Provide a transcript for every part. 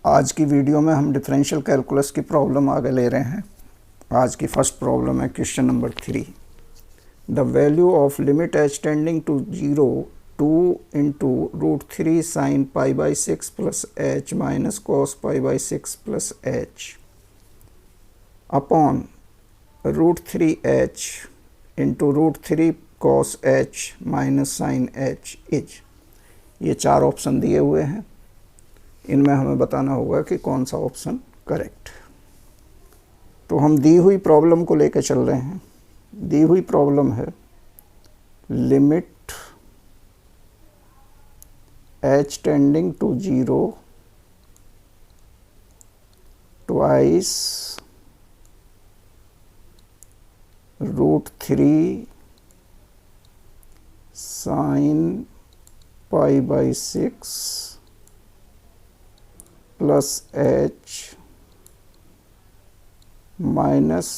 आज की वीडियो में हम डिफरेंशियल कैलकुलस की प्रॉब्लम आगे ले रहे हैं। आज की फर्स्ट प्रॉब्लम है question number 3। The value of limit h tending to 0 2 into √3 sine π/6 plus h minus cos π/6 plus h upon √3h into √3 cos h minus sine h is. ये 4 option दिए हुए हैं, इनमें हमें बताना होगा कि कौन सा ऑप्शन करेक्ट। तो हम दी हुई प्रॉब्लम को लेकर चल रहे हैं। दी हुई प्रॉब्लम है limit h tending to 0 twice √3 sine π/6 plus h minus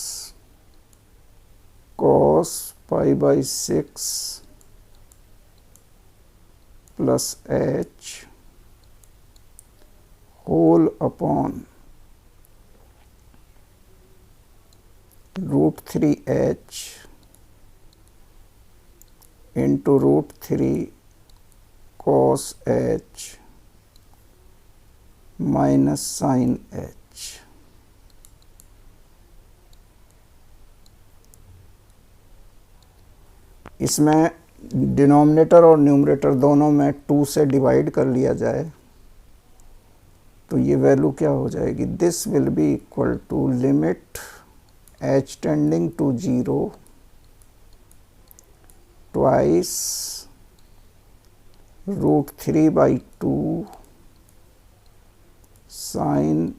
cos π/6 plus h whole upon √3h into √3 cos h minus sine h. इसमें डिनोमिनेटर और न्यूमरेटर दोनों में 2 से डिवाइड कर लिया जाए तो ये वैल्यू क्या हो जाएगी। This will be equal to limit h tending to 0 twice √3/2 sine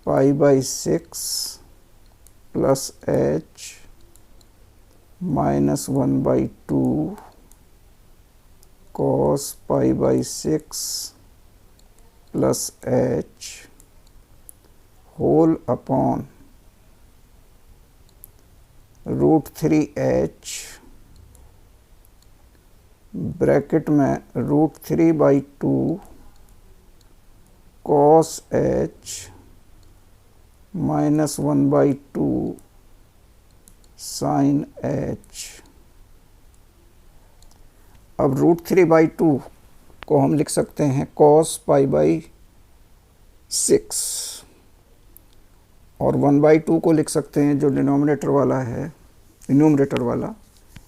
π/6 plus h minus 1/2 cos π/6 plus h whole upon √3h bracket में √3/2 cos h minus 1/2 sine h. अब √3/2 को हम लिख सकते हैं कॉस π/6 और 1/2 को लिख सकते हैं जो डिनोमिनेटर वाला है, न्यूमरेटर वाला,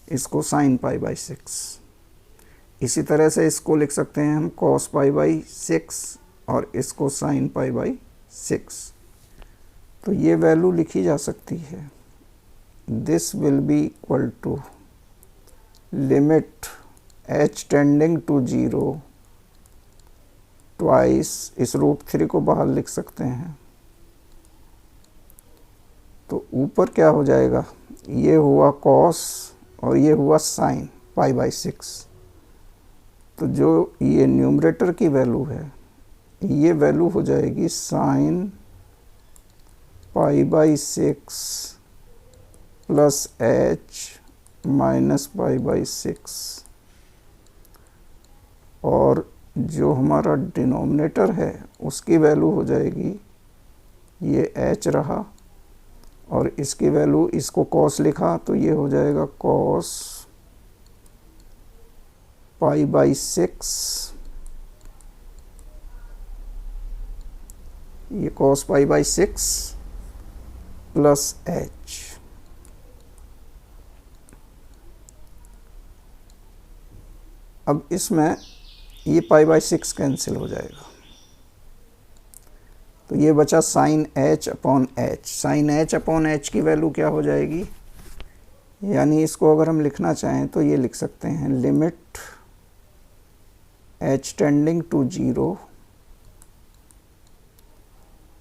इसको साइन π/6। इसी तरह से इसको लिख सकते हैं हम कॉस π/6 और इसको साइन π/6। तो ये वैल्यू लिखी जा सकती है। This will be equal to limit h tending to 0 twice, इस √3 को बाहर लिख सकते हैं तो ऊपर क्या हो जाएगा, ये हुआ कॉस और ये हुआ साइन π/6। तो जो ये न्यूमरेटर की वैल्यू है ये वैल्यू हो जाएगी साइन π/6 प्लस एच माइनस π/6 और जो हमारा डिनोमिनेटर है उसकी वैल्यू हो जाएगी, ये एच रहा और इसकी वैल्यू, इसको कॉस लिखा तो ये हो जाएगा कॉस π/6, ये कॉस π/6 प्लस एच। अब इसमें ये π/6 कैंसिल हो जाएगा तो ये बचा sine h upon H. Sine h upon H की वैल्यू क्या हो जाएगी, यानी इसको अगर हम लिखना चाहें तो ये लिख सकते हैं लिमिट h टेंडिंग टू 0,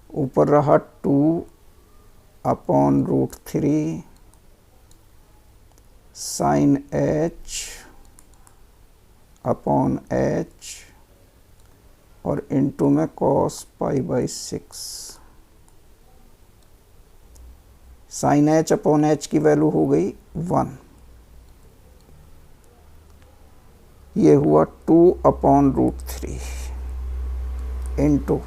ऊपर रहा 2 upon √3 sine h upon h और इनटू में cos π/6। Sine h upon H की वैल्यू हो गई 1। ये हुआ 2/√3 इंटू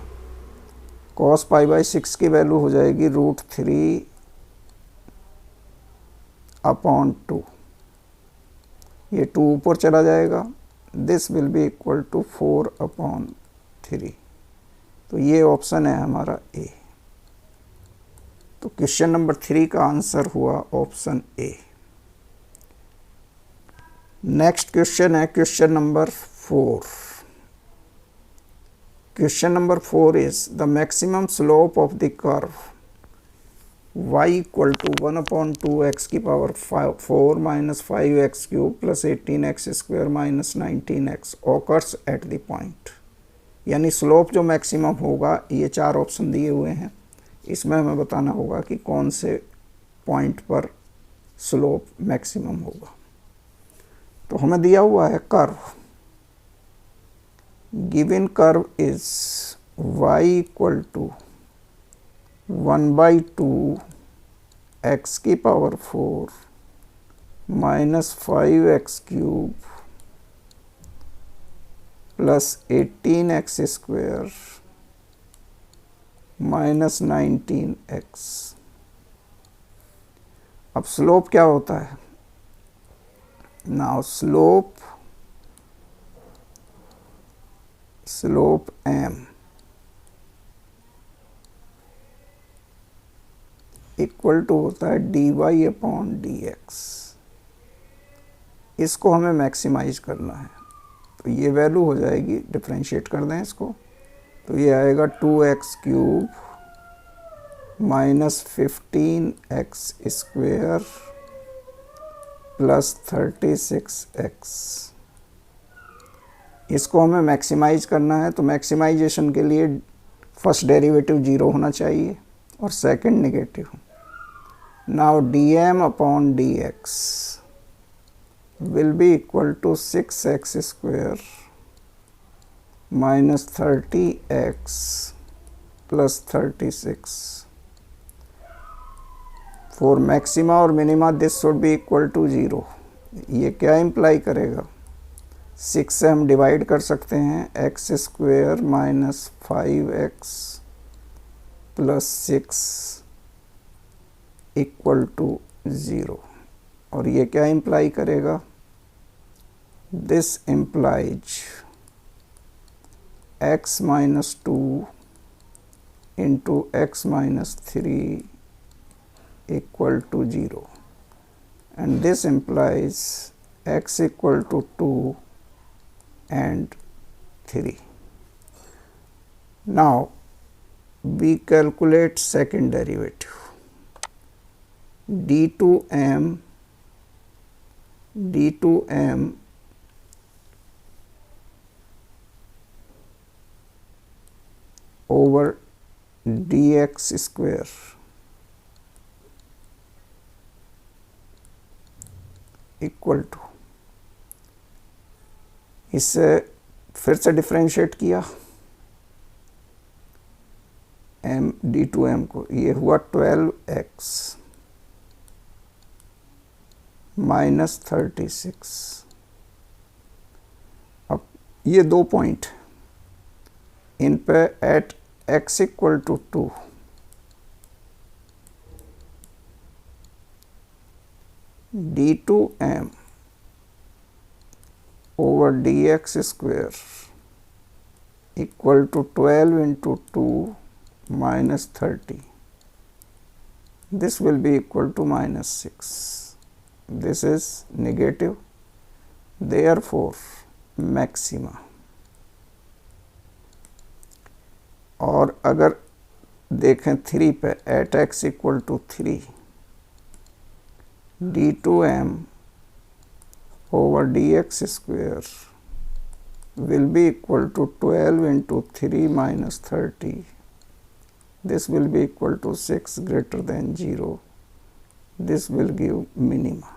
कॉस पाई बाई 6 की वैल्यू हो जाएगी √3/2। ये 2 ऊपर चला जाएगा, this will be equal to 4/3। तो ये ऑप्शन है हमारा ए। तो क्वेश्चन नंबर 3 का आंसर हुआ ऑप्शन ए। नेक्स्ट क्वेश्चन है question number 4। Question number 4 is the maximum slope of the curve y equal to 1/2x की power 4 minus 5x cube plus 18x square minus 19x occurs at the point. यानी slope जो maximum होगा, ये 4 option दिए हुए हैं, इसमें हमें बताना होगा कि कौन से पॉइंट पर स्लोप मैक्सिमम होगा। तो हमें दिया हुआ है curve, given curve is y equal to 1/2 x की power 4 minus 5x cube plus 18x square minus 19x। अब स्लोप क्या होता है? Now slope m equal to होता है dy/dx। इसको हमें मैक्सिमाइज करना है, तो ये वैल्यू हो जाएगी, डिफरेंशिएट कर दें इसको, तो ये आएगा 2x cube minus 15x square plus 36x। इसको हमें मैक्सिमाइज करना है, तो मैक्सिमाइजेशन के लिए फर्स्ट डेरिवेटिव 0 होना चाहिए और second negative. Now dm/dx will be equal to 6x square minus 30x plus 36। For maxima और minima this should be equal to 0। ये क्या इम्प्लाई करेगा? 6 से हम डिवाइड कर सकते हैं, x square minus 5x plus 6 equal to 0। और ये क्या इम्प्लाई करेगा? This implies x minus 2 into x minus 3 equal to 0, and this implies x equal to 2 and 3. Now we calculate second derivative, d2m over dx square equal to, इससे फिर से differentiate किया d2m को, ये हुआ 12x माइनस 36। अब ये 2 point, इन पे at x equal to 2 d2m over dx square equal to 12 into 2 minus 30. This will be equal to minus 6. This is negative, therefore maxima. और अगर देखें 3 पे, at x equal to 3, d2m over dx square will be equal to 12 into 3 minus 30. This will be equal to 6 greater than 0. This will give minima.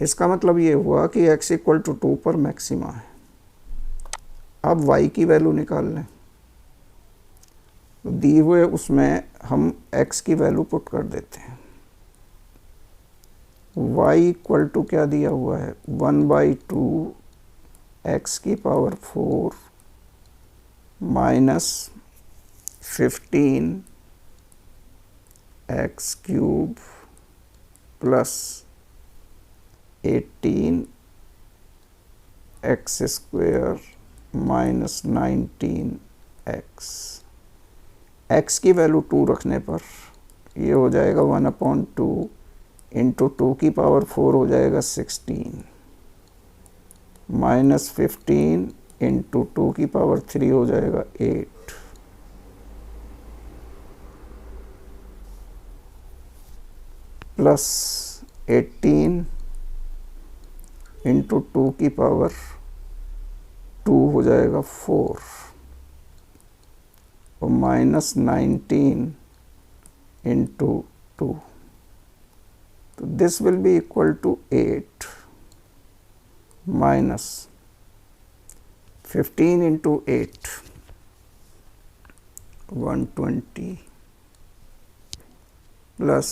इसका मतलब ये हुआ कि x equal to 2 पर मैक्सिमा है। अब y की वैल्यू निकाल लें, तो दिए हुए उसमें हम x की वैल्यू पुट कर देते हैं। y इक्वल टू क्या दिया हुआ है? 1/2 x की power 4 minus 15x cube plus 18x square minus 19x। x की वैल्यू 2 रखने पर ये हो जाएगा 1/2 इंटू 2 की पावर 4 हो जाएगा 16 माइनस 15 इंटू 2 की पावर 3 हो जाएगा 8 प्लस 18 इंटू 2 की पावर 2 हो जाएगा 4 और माइनस 19 इंटू 2, तो this will be equal to 8 minus 15 into 8 120 plus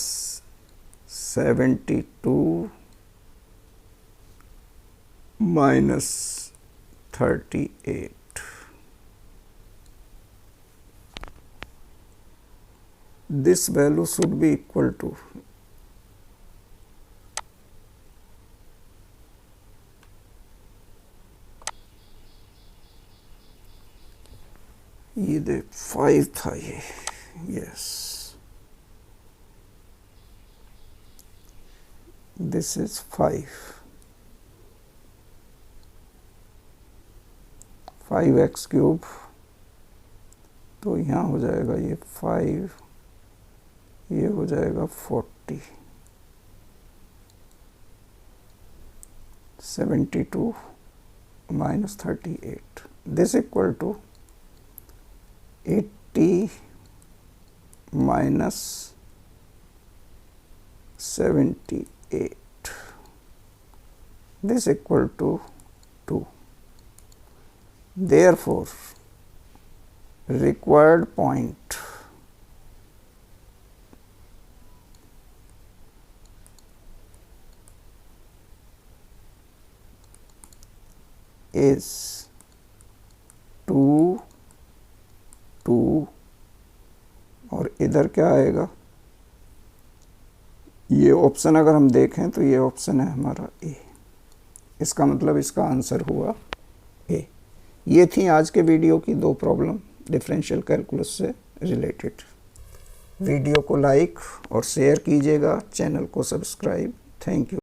72 minus 38। This value should be equal to ये दे 5 था ये, yes this is 5x cube, तो यहाँ हो जाएगा ये 5, ये हो जाएगा 40 72 minus 38, this equal to 80 minus 78, this equal to 2. Therefore, required point is 2, 2 और इधर क्या आएगा, ये ऑप्शन अगर हम देखें तो ये ऑप्शन है हमारा ए, इसका मतलब इसका आंसर हुआ ए। ये थी आज के वीडियो की 2 प्रॉब्लम डिफरेंशियल कैलकुलस से रिलेटेड। वीडियो को लाइक और शेयर कीजिएगा, चैनल को सब्सक्राइब। Thank you.